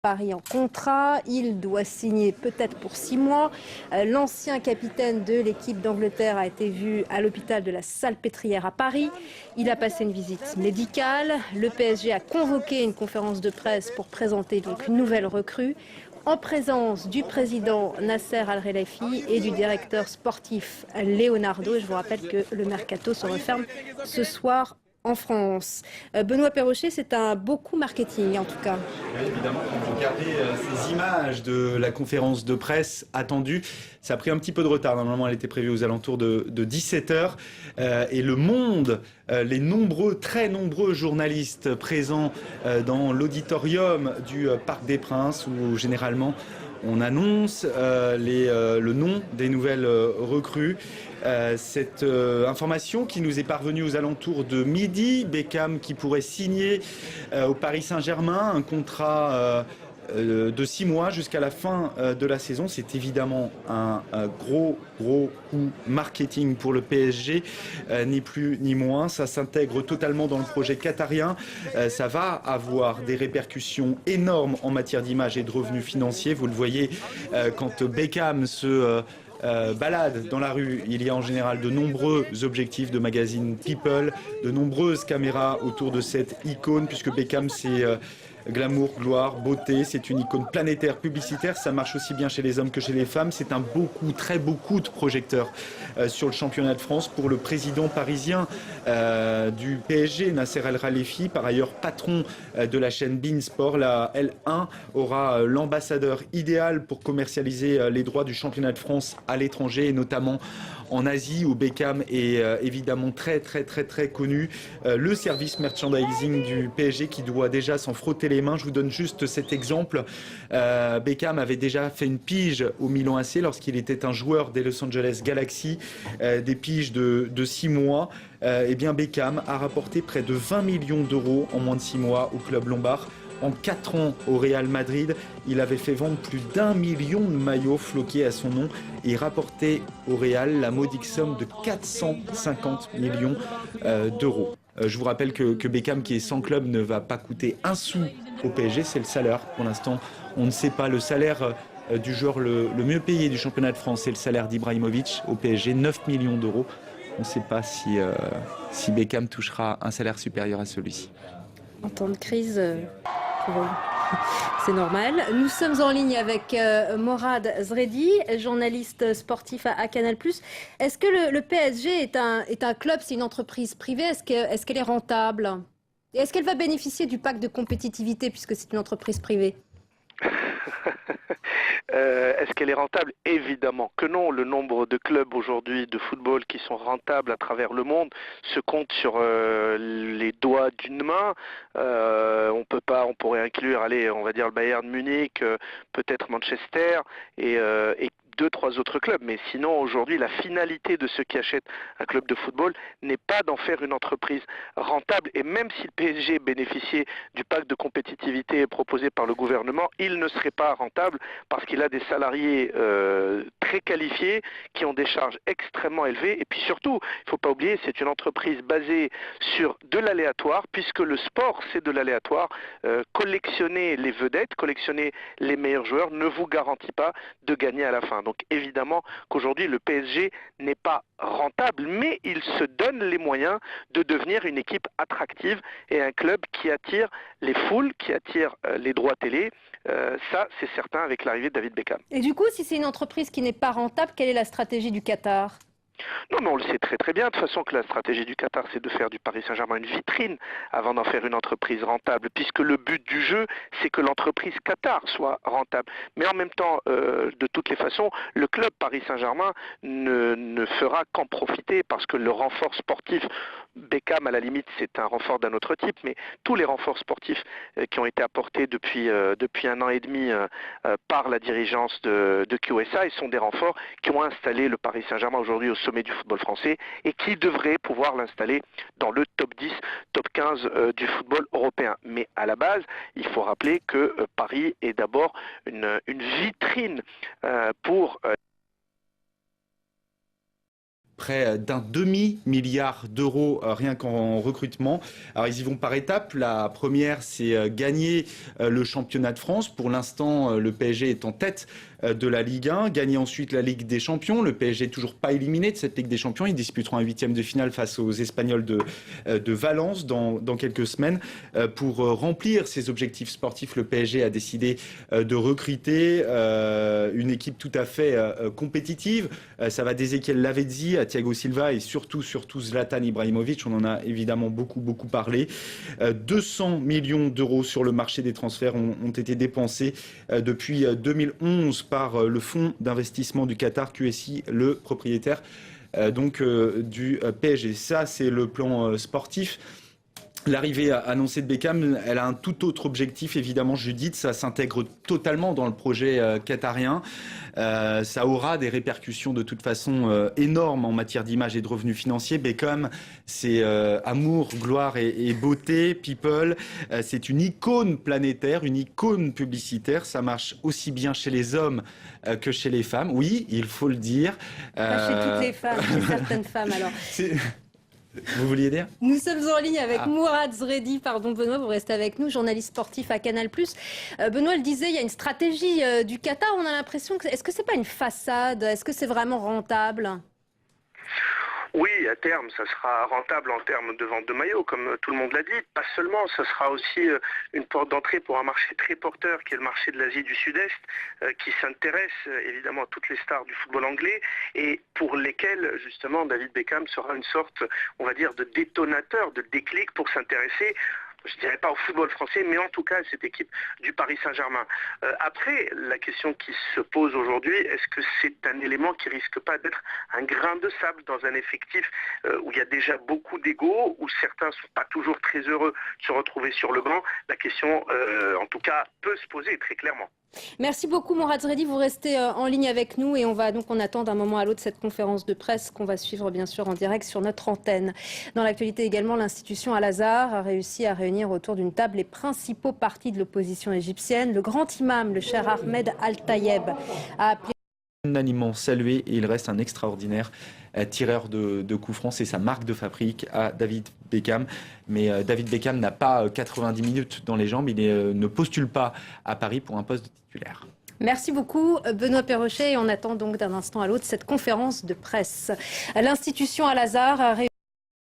Paris en contrat, il doit signer peut-être pour 6 mois. L'ancien capitaine de l'équipe d'Angleterre a été vu à l'hôpital de la Salpêtrière à Paris. Il a passé une visite médicale. Le PSG a convoqué une conférence de presse pour présenter donc une nouvelle recrue en présence du président Nasser Al-Khelaifi et du directeur sportif Leonardo. Je vous rappelle que le mercato se referme ce soir en France. Benoît Perrochet, c'est un beau coup marketing en tout cas. Oui, évidemment, quand vous regardez ces images de la conférence de presse attendue, ça a pris un petit peu de retard. Normalement, elle était prévue aux alentours de 17h. Et le monde, les très nombreux journalistes présents dans l'auditorium du Parc des Princes, où généralement on annonce le nom des nouvelles recrues. Cette information qui nous est parvenue aux alentours de midi, Beckham qui pourrait signer au Paris Saint-Germain un contrat de 6 mois jusqu'à la fin de la saison. C'est évidemment un gros coup marketing pour le PSG, ni plus ni moins. Ça s'intègre totalement dans le projet qatarien. Ça va avoir des répercussions énormes en matière d'image et de revenus financiers. Vous le voyez quand Beckham se balade dans la rue, il y a en général de nombreux objectifs de magazine People, de nombreuses caméras autour de cette icône, puisque Beckham c'est glamour, gloire, beauté, c'est une icône planétaire publicitaire, ça marche aussi bien chez les hommes que chez les femmes, c'est un très beau coup de projecteur sur le championnat de France pour le président parisien du PSG, Nasser Al-Khelaifi, par ailleurs patron de la chaîne beIN Sport. La L1 aura l'ambassadeur idéal pour commercialiser les droits du championnat de France à l'étranger et notamment en Asie où Beckham est évidemment très connu. Le service merchandising du PSG qui doit déjà s'en frotter les mains. Je vous donne juste cet exemple. Beckham avait déjà fait une pige au Milan AC lorsqu'il était un joueur des Los Angeles Galaxy, des piges de 6 mois. Eh bien Beckham a rapporté près de 20 millions d'euros en moins de 6 mois au club lombard. En 4 ans au Real Madrid, il avait fait vendre plus d'1 million de maillots floqués à son nom et rapportait au Real la modique somme de 450 millions d'euros. Je vous rappelle que Beckham, qui est sans club, ne va pas coûter un sou au PSG, c'est le salaire. Pour l'instant, on ne sait pas le salaire du joueur le mieux payé du championnat de France, c'est le salaire d'Ibrahimovic au PSG, 9 millions d'euros. On ne sait pas si Beckham touchera un salaire supérieur à celui-ci. En temps de crise, c'est normal. Nous sommes en ligne avec Morad Zredi, journaliste sportif à Canal+. Est-ce que le PSG est un club, c'est une entreprise privée? Est-ce qu'elle est rentable? Et est-ce qu'elle va bénéficier du pacte de compétitivité puisque c'est une entreprise privée? Est-ce qu'elle est rentable? Évidemment que non. Le nombre de clubs aujourd'hui de football qui sont rentables à travers le monde se compte sur les doigts d'une main. On pourrait inclure, allez, on va dire le Bayern Munich, peut-être Manchester et deux, trois autres clubs. Mais sinon, aujourd'hui, la finalité de ceux qui achètent un club de football n'est pas d'en faire une entreprise rentable. Et même si le PSG bénéficiait du pacte de compétitivité proposé par le gouvernement, il ne serait pas rentable parce qu'il a des salariés très qualifiés qui ont des charges extrêmement élevées. Et puis surtout, il ne faut pas oublier, c'est une entreprise basée sur de l'aléatoire, puisque le sport, c'est de l'aléatoire. Collectionner les vedettes, collectionner les meilleurs joueurs ne vous garantit pas de gagner à la fin. Donc évidemment qu'aujourd'hui le PSG n'est pas rentable, mais il se donne les moyens de devenir une équipe attractive et un club qui attire les foules, qui attire les droits télé. Ça, c'est certain avec l'arrivée de David Beckham. Et du coup, si c'est une entreprise qui n'est pas rentable, quelle est la stratégie du Qatar? Non, mais on le sait très bien, de toute façon que la stratégie du Qatar, c'est de faire du Paris Saint-Germain une vitrine avant d'en faire une entreprise rentable, puisque le but du jeu, c'est que l'entreprise Qatar soit rentable. Mais en même temps, de toutes les façons, le club Paris Saint-Germain ne fera qu'en profiter, parce que le renfort sportif, Beckham à la limite, c'est un renfort d'un autre type, mais tous les renforts sportifs qui ont été apportés depuis 1 an et demi par la dirigeance de QSI sont des renforts qui ont installé le Paris Saint-Germain aujourd'hui au sommet du football français et qui devraient pouvoir l'installer dans le top 10, top 15 du football européen. Mais à la base, il faut rappeler que Paris est d'abord une vitrine pour près d'un demi-milliard d'euros rien qu'en recrutement. Alors ils y vont par étapes. La première, c'est gagner le championnat de France. Pour l'instant, le PSG est en tête de la Ligue 1, gagner ensuite la Ligue des Champions. Le PSG n'est toujours pas éliminé de cette Ligue des Champions. Ils disputeront un 8e de finale face aux Espagnols de Valence dans quelques semaines. Pour remplir ses objectifs sportifs, le PSG a décidé de recruter une équipe tout à fait compétitive. Ça va d'Ezequiel Lavezzi à Thiago Silva et surtout Zlatan Ibrahimovic. On en a évidemment beaucoup parlé. 200 millions d'euros sur le marché des transferts ont été dépensés depuis 2011 par le fonds d'investissement du Qatar, QSI, le propriétaire du PSG. Ça, c'est le plan sportif. L'arrivée annoncée de Beckham, elle a un tout autre objectif, évidemment, Judith. Ça s'intègre totalement dans le projet qatarien. Ça aura des répercussions de toute façon énormes en matière d'image et de revenus financiers. Beckham, c'est amour, gloire et beauté, people. C'est une icône planétaire, une icône publicitaire. Ça marche aussi bien chez les hommes que chez les femmes. Oui, il faut le dire. Pas chez toutes les femmes, chez certaines femmes alors. Vous vouliez dire ? Nous sommes en ligne avec Mourad Zredi. Pardon Benoît, vous restez avec nous, journaliste sportif à Canal+. Benoît le disait, il y a une stratégie du Qatar. On a l'impression que... Est-ce que c'est pas une façade ? Est-ce que c'est vraiment rentable ? Oui, à terme, ça sera rentable en termes de vente de maillots, comme tout le monde l'a dit. Pas seulement, ça sera aussi une porte d'entrée pour un marché très porteur, qui est le marché de l'Asie du Sud-Est, qui s'intéresse évidemment à toutes les stars du football anglais, et pour lesquelles, justement, David Beckham sera une sorte, on va dire, de détonateur, de déclic pour s'intéresser, je ne dirais pas au football français, mais en tout cas à cette équipe du Paris Saint-Germain. Après, la question qui se pose aujourd'hui, est-ce que c'est un élément qui risque pas d'être un grain de sable dans un effectif où il y a déjà beaucoup d'ego, où certains ne sont pas toujours très heureux de se retrouver sur le banc? La question, en tout cas, peut se poser très clairement. Merci beaucoup Mourad Zredi, vous restez en ligne avec nous et on attend d'un moment à l'autre cette conférence de presse qu'on va suivre bien sûr en direct sur notre antenne. Dans l'actualité également, l'institution Al-Azhar a réussi à réunir autour d'une table les principaux partis de l'opposition égyptienne. Le grand imam, le cheikh Ahmed Al-Tayeb, a appelé unanimement salué et il reste un extraordinaire tireur de coups francs. C'est sa marque de fabrique à David Beckham. Mais David Beckham n'a pas 90 minutes dans les jambes. Il ne postule pas à Paris pour un poste de titulaire. Merci beaucoup Benoît Perrochet et on attend donc d'un instant à l'autre cette conférence de presse. L'institution Al-Azhar a réussi